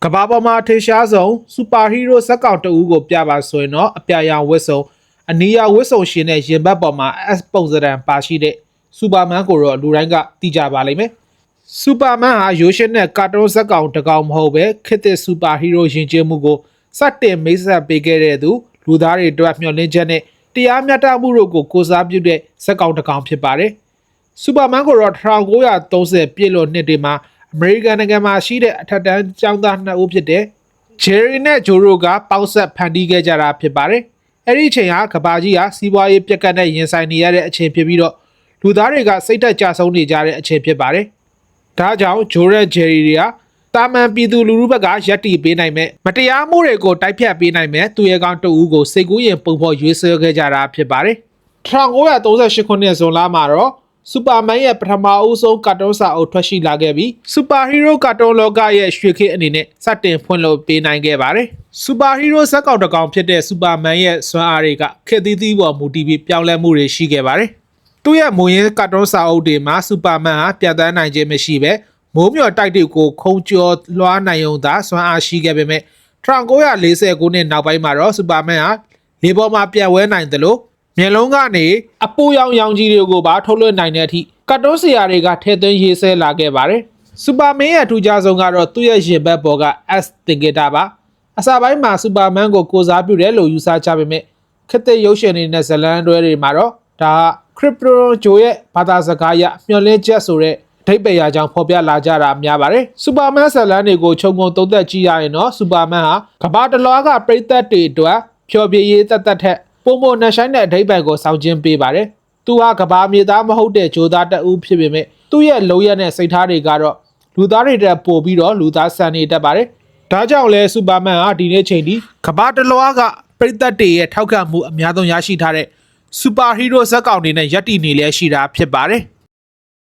ကဘာပေါ်မှာထေရှားဆုံးစူပါဟီးရိုးဇက်ကောင်တအူးကိုပြပါဆိုရင်တော့အပြာရောင်ဝတ်စုံအနီရောင်ဝတ်စုံရှင်တဲ့ရင်ဘတ်ပေါ်မှာ S ပုံစံပါရှိတဲ့စူပါမန်ကိုတော့လူတိုင်းကသိကြပါလိမ့်မယ်စူပါမန်ဟာရိုးရှင်းတဲ့ကာတွန်းဇက်ကောင်တကောင်မဟုတ်ပဲခေတ်သစ်စူပါဟီးရိုးယဉ်ကျေးမှုကိုစတင်မိတ်ဆက်ပေးခဲ့တဲ့သူလူသားတွေအတွက်မျှော်လင့်ချက်နဲ့တရားမျှတမှုတို့ကိုကိုစားပြုတဲ့ဇက်ကောင်တကောင်ဖြစ်ပါတယ်စူပါမန်ကိုတော့1930ပြည့်လို့နှစ်တွေမှာအမေရိကန်နိုင်ငံမှာရှိတဲ့အထက်တန်းကျောင်းသား2ဦးဖြစ်တဲ့ဂျယ်ရီနဲ့ဂျိုရိုကပေါက်ဆက်ဖန်တီးခဲ့ကြတာဖြစ်ပါတယ်။အဲ့ဒီအချိန်ဟာကဘာကြီးဟာစီးပွားရေးပြက်ကတ်နဲ့ရင်ဆိုင်နေရတဲ့အချိန်ဖြစ်ပြီးတော့လူသားတွေကစိတ်သက်ကြဆုံးနေကြတဲ့အချိန်ဖြစ်ပါတယ်။ဒါကြောင့်ဂျိုရက်ဂျယ်ရီတွေကတာမန်ပြည်သူလူထုဘက်ကရပ်တည်ပေးနိုင်မဲ့မတရားမှုတွေကိုတိုက်ဖြတ်ပေးနိုင်မဲ့သူရဲကောင်းတအူးကိုစိတ်ကူးရင်ပုံဖော်ရွေးဆွဲခဲ့ကြတာဖြစ်ပါတယ်။1938ခုနှစ်ဇွန်လမှာတော့စူပါမန်ရဲ့ပထမအဦးဆုံးကာတွန်းစာအုပ်ထွက်ရှိလာခဲ့ပြီးစူပါဟီးရိုးကာတွန်းလောကရဲ့ရွှေခေတ်အနေနဲ့စတင်ဖွင့်လို့ပေးနိုင်ခဲ့ပါတယ်။စူပါဟီးရိုးဇက်ကောင်တစ်ကောင်ဖြစ်တဲ့စူပါမန်ရဲ့စွမ်းအားတွေကခေတ်သီးသီးပေါ်မူတည်ပြီးပြောင်းလဲမှုတွေရှိခဲ့ပါတယ်။သူ့ရဲ့မူရင်းကာတွန်းစာအုပ်တွေမှာစူပါမန်ဟာပြန်တန်းနိုင်ခြင်းမရှိပဲမိုးမျှော်တိုက်တွေကိုခုံကျော်လွှားနိုင်ုံသာစွမ်းအားရှိခဲ့ပေမဲ့1940ခုနှစ်နောက်ပိုင်းမှာတော့စူပါမန်ဟာလေပေါ်မှာပြန်ဝဲနိုင်တယ်လို့မျက်လုံးကနေအပူရောင်ရောင်ကြီးတွေကိုပါထုတ်လွှတ်နိုင်တဲ့အထိကတ်တွန်းဆရာတွေကထည့်သွင်းရေးဆွဲလာခဲ့ပါတယ်။စူပါမန်ရဲ့အထူးခြားဆုံးကတော့သူ့ရဲ့ရင်ဘတ်ပေါ်က S တင်ကြတာပါ။အစပိုင်းမှာစူပါမန်ကိုကိုစားပြုတယ်လို့ယူဆကြပေမဲ့ခေတ်သစ်ရုပ်ရှင်တွေနဲ့ဇလန်းတွဲတွေမှာတော့ဒါခရစ်ပတိုဂျိုရဲ့ဘာသာစကားအရမျှော်လင့်ချက်ဆိုတဲ့အဓိပ္ပာယ်အကြောင်းဖော်ပြလာကြတာများပါတယ်။စူပါမန်ဇလန်းတွေကိုခြုံငုံသုံးသပ်ကြည့်ရရင်တော့စူပါမန်ဟာကမ္ဘာတစ်လွှားကပရိသတ်တွေအတွက်ဖျော်ဖြေရေးသက်သက်ထက်ပုံမနှဆိုင်တဲ့အဓိပ္ပာယ်ကိုစောင့်ကျင်းပေးပါတယ်။သူဟာကဘာမြေသားမဟုတ်တဲ့ဂျိုသားတအူးဖြစ်ပေမဲ့သူ့ရဲ့လုံရတဲ့စိတ်ထားတွေကတော့လူသားတွေတက်ပို့ပြီးတော့လူသားဆန်နေတတ်ပါတယ်။ဒါကြောင့်လဲစူပါမန်ဟာဒီနေ့ချိန်ထိကဘာတလွှားကပရိသတ်တွေရဲ့ထောက်ခံမှုအများဆုံးရရှိထားတဲ့စူပါဟီးရိုးဇက်ကောင်တွေနဲ့ယက်တီနေလဲရှိတာဖြစ်ပါတယ်။